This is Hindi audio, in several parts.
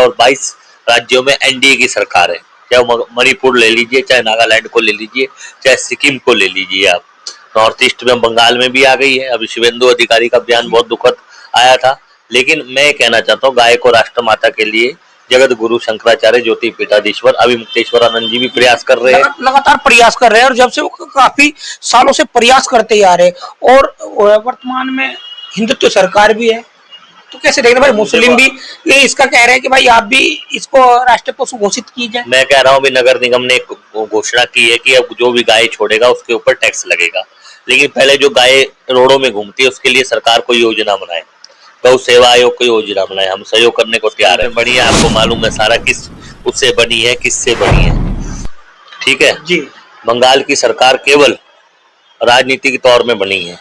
और 22 राज्यों में एनडीए की सरकार है। चाहे मणिपुर ले लीजिए, चाहे नागालैंड को ले लीजिए, चाहे सिक्किम को ले लीजिए आप। नॉर्थ ईस्ट में बंगाल में भी आ गई है। अभी शुभेंदु अधिकारी का बयान बहुत दुखद आया था। लेकिन मैं कहना चाहता हूँ, गाय को राष्ट्रमाता के लिए जगत गुरु शंकराचार्य, ज्योति पीठाधीश्वर, अभिमुक्तेश्वरानंद जी भी प्रयास कर रहे हैं, लगातार प्रयास कर रहे हैं, और जब से वो काफी सालों से प्रयास करते ही आ रहे हैं। और वर्तमान में हिंदुत्व सरकार भी है, तो कैसे देख रहे भाई? मुस्लिम भी ये इसका कह रहे हैं कि भाई आप भी इसको राष्ट्रीय पशु घोषित कीजिए। मैं कह रहा हूँ, नगर निगम ने एक घोषणा की है कि अब जो भी गाय छोड़ेगा उसके ऊपर टैक्स लगेगा। लेकिन पहले जो गाय रोडों में घूमती है उसके लिए सरकार को योजना बनाए, गौ सेवा आयोग को योजना बनाए। हम सहयोग करने को तैयार है। बनी है, आपको मालूम है सारा किस उससे बनी है, किससे बनी है, ठीक है जी। बंगाल की सरकार केवल राजनीति के तौर में बनी है,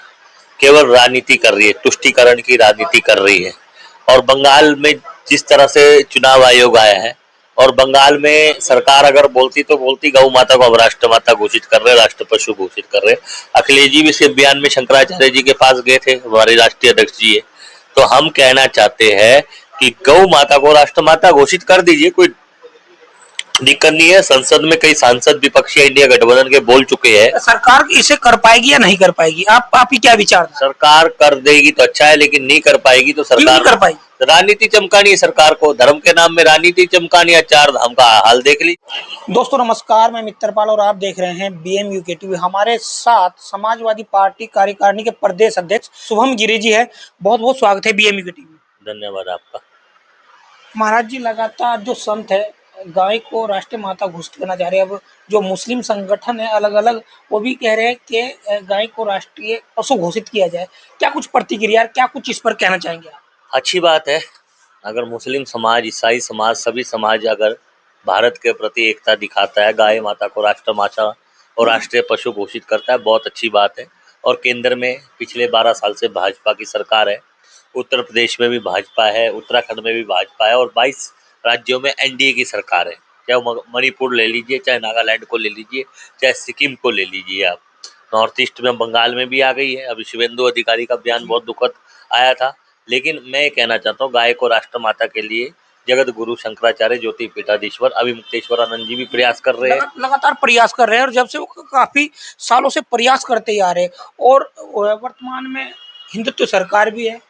केवल राजनीति कर रही है, तुष्टीकरण की राजनीति कर रही है। और बंगाल में जिस तरह से चुनाव आयोग आया है, और बंगाल में सरकार अगर बोलती तो बोलती गौ माता को हम राष्ट्र माता घोषित कर रहे, राष्ट्र पशु घोषित कर रहे। अखिलेश जी भी इस बयान में शंकराचार्य जी के पास गए थे, हमारे राष्ट्रीय अध्यक्ष जी है। तो हम कहना चाहते हैं कि गौ माता को राष्ट्र माता घोषित कर दीजिए, कोई दिक्कत नहीं है। संसद में कई सांसद विपक्षी इंडिया गठबंधन के बोल चुके हैं। सरकार इसे कर पाएगी या नहीं कर पाएगी? आप ही क्या विचार? सरकार कर देगी तो अच्छा है, लेकिन नहीं कर पाएगी तो सरकार नहीं कर पाएगी। राजनीति चमकानी है सरकार को, धर्म के नाम में राजनीति चमकानी है। 4 धाम का हाल देख लीजिए। दोस्तों नमस्कार, मैं मित्रपाल और आप देख रहे हैं BMUK टीवी। हमारे साथ समाजवादी पार्टी कार्यकारिणी के प्रदेश अध्यक्ष शुभम गिरी जी है। बहुत बहुत स्वागत है BMUK टीवी। धन्यवाद आपका। महाराज जी, लगातार जो संत है गाय को राष्ट्रीय माता घोषित करना चाह रहे हैं। अब जो मुस्लिम संगठन है अलग अलग, वो भी कह रहे हैं कि गाय को राष्ट्रीय पशु घोषित किया जाए। क्या कुछ प्रतिक्रिया, क्या कुछ इस पर कहना चाहेंगे आप? अच्छी बात है, अगर मुस्लिम समाज, ईसाई समाज, सभी समाज अगर भारत के प्रति एकता दिखाता है, गाय माता को राष्ट्र माता और राष्ट्रीय पशु घोषित करता है, बहुत अच्छी बात है। और केंद्र में पिछले 12 साल से भाजपा की सरकार है, उत्तर प्रदेश में भी भाजपा है, उत्तराखंड में भी भाजपा है, और 22 राज्यों में एनडीए की सरकार है। चाहे मणिपुर ले लीजिए, चाहे नागालैंड को ले लीजिए, चाहे सिक्किम को ले लीजिए आप। नॉर्थ ईस्ट में बंगाल में भी आ गई है। अभी शुभेंदु अधिकारी का बयान बहुत दुखद आया था। लेकिन मैं कहना चाहता हूँ, गाय को राष्ट्र माता के लिए जगत गुरु शंकराचार्य, ज्योति पीठाधीश्वर, अभिमुक्तेश्वरानंद जी भी प्रयास कर रहे हैं, लगातार प्रयास कर रहे हैं, और जब से वो काफी सालों से प्रयास करते ही आ रहे हैं। और वर्तमान में हिंदुत्व सरकार भी है,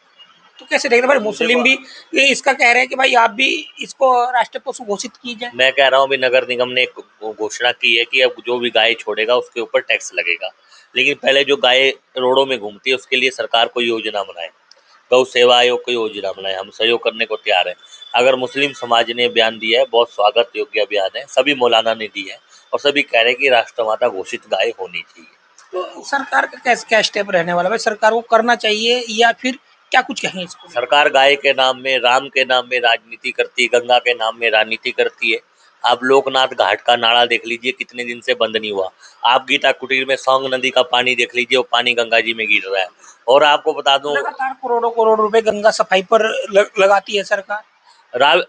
तो कैसे देख रहे भाई? मुस्लिम भी ये इसका कह रहे हैं कि भाई आप भी इसको राष्ट्रीय पशु घोषित कीजिए। मैं कह रहा हूँ, नगर निगम ने एक घोषणा की है कि अब जो भी गाय छोड़ेगा उसके ऊपर टैक्स लगेगा। लेकिन पहले जो गाय रोडों में घूमती है उसके लिए सरकार को योजना बनाए, गौ सेवा आयोग को योजना बनाए। हम सहयोग करने को तैयार है। अगर मुस्लिम समाज ने बयान दिया है, बहुत स्वागत योग्य बयान है, सभी मौलाना ने दी है, और सभी कह रहे हैं कि राष्ट्रमाता घोषित गाय होनी चाहिए। तो सरकार का कैसे क्या स्टेप रहने वाला है? सरकार को करना चाहिए या फिर क्या कुछ कहेंगे इसको? सरकार गाय के नाम में, राम के नाम में राजनीति करती है, गंगा के नाम में राजनीति करती है। आप लोकनाथ घाट का नाला देख लीजिए, कितने दिन से बंद नहीं हुआ। आप गीता कुटीर में सौंग नदी का पानी देख लीजिए, वो पानी गंगा जी में गिर रहा है। और आपको बता दूं, लगातार करोड़ों करोड़ रुपए गंगा सफाई पर लगाती है सरकार।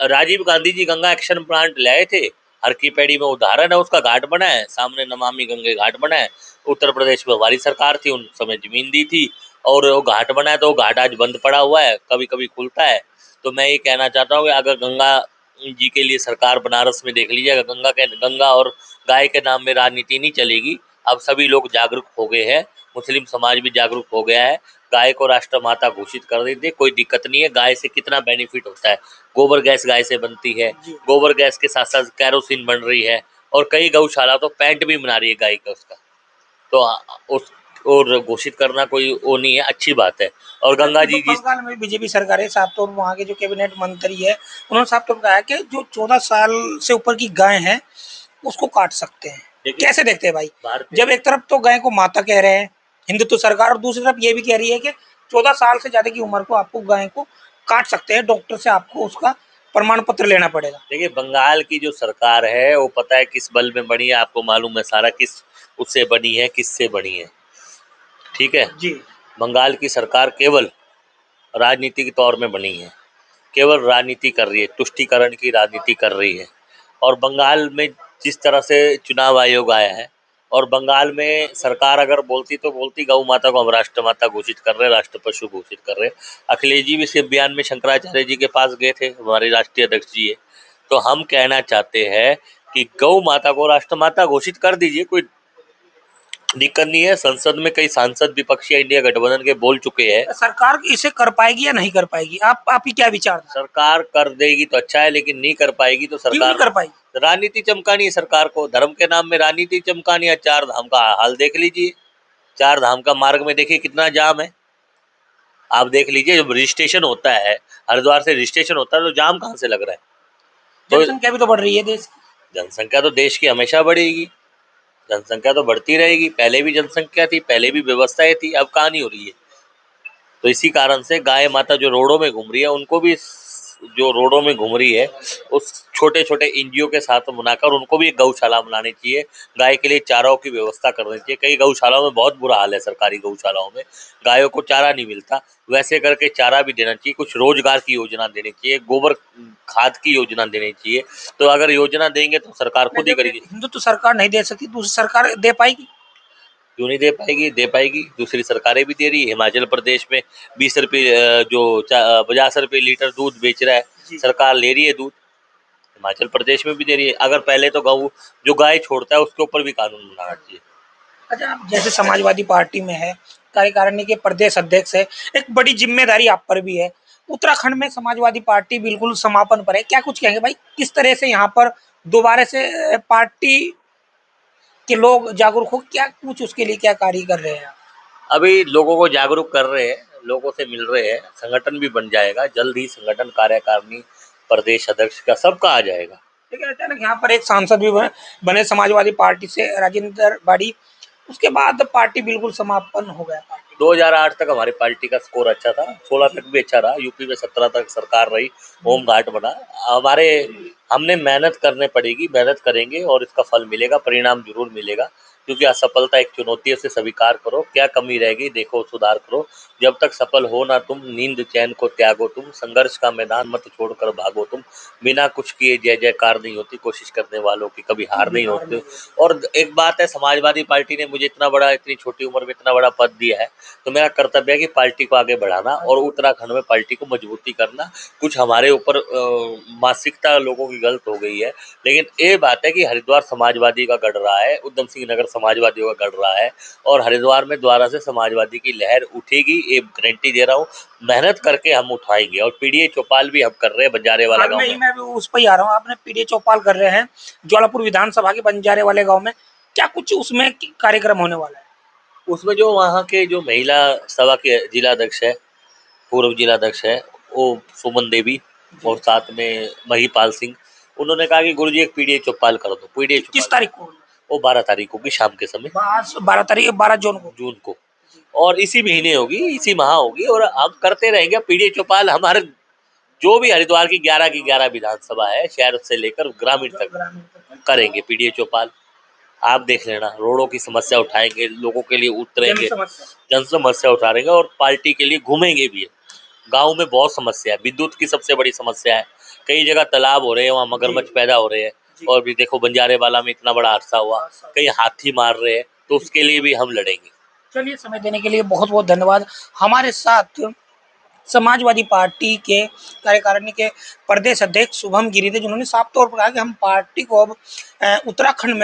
राजीव गांधी जी गंगा एक्शन प्लांट लाए थे, हर की पैड़ी में उदाहरण है, उसका घाट बना है, सामने नमामि गंगे घाट बना है। उत्तर प्रदेश में हमारी सरकार थी, उन समय जमीन दी थी, और वो घाट बना है, तो वो घाट आज बंद पड़ा हुआ है, कभी कभी खुलता है। तो मैं ये कहना चाहता हूँ कि अगर गंगा जी के लिए सरकार, बनारस में देख लीजिए, गंगा और गाय के नाम में राजनीति नहीं चलेगी। अब सभी लोग जागरूक हो गए हैं, मुस्लिम समाज भी जागरूक हो गया है। गाय को राष्ट्र माता घोषित कर देते, कोई दिक्कत नहीं है। गाय से कितना बेनिफिट होता है, गोबर गैस गाय से बनती है, गोबर गैस के साथ साथ कैरोसिन बन रही है, और कई गौशाला तो पेंट भी बना रही है गाय का उसका। तो उस और घोषित करना कोई वो नहीं है, अच्छी बात है। और गंगा जी जिस बंगाल में बीजेपी सरकार है, साफ तौर वहाँ के जो कैबिनेट मंत्री है उन्होंने साफ तौर पर कहा कि जो 14 साल से ऊपर की गाय है उसको काट सकते हैं। कैसे देखते हैं भाई? जब एक तरफ तो गाय को माता कह रहे हैं हिंदुत्व सरकार, और दूसरी तरफ ये भी कह रही है कि 14 साल से ज्यादा की उम्र को आपको गाय को काट सकते हैं, डॉक्टर से आपको उसका प्रमाण पत्र लेना पड़ेगा। देखिए, बंगाल की जो सरकार है वो पता है किस बल में बनी है, आपको मालूम है सारा किस उससे बनी है, किससे बनी है, ठीक है जी। बंगाल की सरकार केवल राजनीति के तौर में बनी है, केवल राजनीति कर रही है, तुष्टीकरण की राजनीति कर रही है। और बंगाल में जिस तरह से चुनाव आयोग आया है, और बंगाल में सरकार अगर बोलती तो बोलती गौ माता को हम राष्ट्र माता घोषित कर रहे, राष्ट्र पशु घोषित कर रहे। अखिलेश जी भी इस बयान में शंकराचार्य जी के पास गए थे, हमारे राष्ट्रीय अध्यक्ष जी है। तो हम कहना चाहते हैं कि गौ माता को राष्ट्रमाता घोषित कर दीजिए, कोई दिक्कत नहीं है। संसद में कई सांसद विपक्षी इंडिया गठबंधन के बोल चुके हैं। सरकार इसे कर पाएगी या नहीं कर पाएगी, आप ही क्या विचार? सरकार कर देगी तो अच्छा है, लेकिन नहीं कर पाएगी तो क्यों नहीं सरकार कर पाएगी? राजनीति चमकानी है सरकार को, धर्म के नाम में राजनीति चमकानी है। 4 धाम का हाल देख लीजिए, 4 धाम का मार्ग में देखिए कितना जाम है। आप देख लीजिए, जब रजिस्ट्रेशन होता है, हरिद्वार से रजिस्ट्रेशन होता है, तो जाम कहाँ से लग रहा है? जनसंख्या भी तो बढ़ रही है देश की। जनसंख्या तो देश की हमेशा बढ़ेगी, जनसंख्या तो बढ़ती रहेगी। पहले भी जनसंख्या थी, पहले भी व्यवस्थाएं थी, अब कहाँ नहीं हो रही है। तो इसी कारण से गाय माता जो रोडों में घूम रही है, उनको भी जो रोडों में घूम रही है उस छोटे छोटे एनजीओ के साथ बनाकर उनको भी एक गौशाला बनानी चाहिए। गाय के लिए चाराओं की व्यवस्था करनी चाहिए। कई गौशालाओं में बहुत बुरा हाल है, सरकारी गौशालाओं में गायों को चारा नहीं मिलता, वैसे करके चारा भी देना चाहिए। कुछ रोजगार की योजना देनी चाहिए, गोबर खाद की योजना देनी चाहिए। तो अगर योजना देंगे तो सरकार खुद ही करेगी। हिंदू तो सरकार नहीं दे सकती, दूसरी सरकार दे पाएगी। क्यों नहीं दे पाएगी? दे पाएगी, दूसरी सरकारें भी दे रही है। हिमाचल प्रदेश में 20 रुपये जो 50 रुपये लीटर दूध बेच रहा है, सरकार ले रही है दूध। हिमाचल प्रदेश में भी दे रही है। अगर पहले तो गऊ जो गाय छोड़ता है उसके ऊपर भी कानून बनाना चाहिए। अच्छा, आप जैसे समाजवादी पार्टी में है, कार्यकारिणी के प्रदेश अध्यक्ष है, एक बड़ी जिम्मेदारी आप पर भी है। उत्तराखंड में समाजवादी पार्टी बिल्कुल समापन पर है, क्या कुछ कहेंगे भाई? किस तरह से यहाँ पर दोबारा से पार्टी के लोग जागरूक हो, क्या कुछ उसके लिए क्या कार्य कर रहे हैं? अभी लोगों को जागरूक कर रहे हैं, लोगों से मिल रहे हैं, संगठन भी बन जाएगा जल्द ही। संगठन कार्यकारिणी प्रदेश अध्यक्ष का सबका आ जाएगा। लेकिन अचानक यहाँ पर एक सांसद भी बने समाजवादी पार्टी से, राजेंद्र बाड़ी, उसके बाद पार्टी बिल्कुल समापन हो गया। 2008 तक हमारी पार्टी का स्कोर अच्छा था, 16 तक भी अच्छा रहा, यूपी में 17 तक सरकार रही, होम गार्ड बना। हमने मेहनत करने पड़ेगी, मेहनत करेंगे और इसका फल मिलेगा, परिणाम जरूर मिलेगा। क्योंकि असफलता एक चुनौती है, उसे स्वीकार करो, क्या कमी रहेगी देखो, सुधार करो। जब तक सफल हो ना तुम, नींद चैन को त्यागो तुम, संघर्ष का मैदान मत छोड़कर भागो तुम। बिना कुछ किए जय जयकार नहीं होती, कोशिश करने वालों की कभी हार नहीं होती। और एक बात है, समाजवादी पार्टी ने मुझे इतनी छोटी उम्र में इतना बड़ा पद दिया है, तो मेरा कर्तव्य है कि पार्टी को आगे बढ़ाना और उत्तराखंड में पार्टी को मजबूती करना। कुछ हमारे ऊपर मानसिकता लोगों की गलत हो गई है, लेकिन ये बात है कि हरिद्वार समाजवादी का गढ़ रहा है, उधम सिंह नगर समाजवादियों का गढ़ रहा है, और हरिद्वार में दोबारा से समाजवादी की लहर उठेगी, ये गारंटी दे रहा हूँ। मेहनत करके हम उठाएंगे, और पीडीए चौपाल भी हम कर रहे हैं बंजारे वाला गाँव में। मैं भी उस पर ही आ रहा हूँ। आपने पीडीए चौपाल कर रहे हैं ज्वालापुर विधानसभा के बंजारे वाले गाँव में, क्या कुछ उसमें कार्यक्रम होने वाला है? उसमें जो वहाँ के जो महिला सभा के जिलाध्यक्ष है, पूर्व जिलाध्यक्ष है, वो सुमन देवी, और साथ में महिपाल सिंह, उन्होंने कहा कि गुरुजी एक पीडीए चौपाल कर दो। पीडीए किस तारीख को? वो 12 तारीख को की शाम के समय, 12 जून को। और इसी महीने होगी, इसी माह होगी, और हम करते रहेंगे पीडीए चौपाल। हमारे जो भी हरिद्वार की 11 की 11 विधानसभा है, शहर से लेकर ग्रामीण तक करेंगे पीडीए चौपाल। आप देख लेना, रोडों की समस्या उठाएंगे, लोगों के लिए उतरेंगे, जन समस्या उठाएंगे, और पार्टी के लिए घूमेंगे भी। गांव में बहुत समस्या है, विद्युत की सबसे बड़ी समस्या है, कई जगह तालाब हो रहे हैं, वहाँ मगरमच्छ पैदा हो रहे हैं, और भी देखो बंजारे वाला में इतना बड़ा हादसा हुआ, कई हाथी मार रहे हैं, तो उसके लिए भी हम लड़ेंगे। चलिए, समय देने के लिए बहुत बहुत धन्यवाद। हमारे साथ समाजवादी पार्टी के कार्यकारिणी के प्रदेश अध्यक्ष शुभम गिरी थे, जिन्होंने साफ तौर पर कहा कि हम पार्टी को अब उत्तराखंड में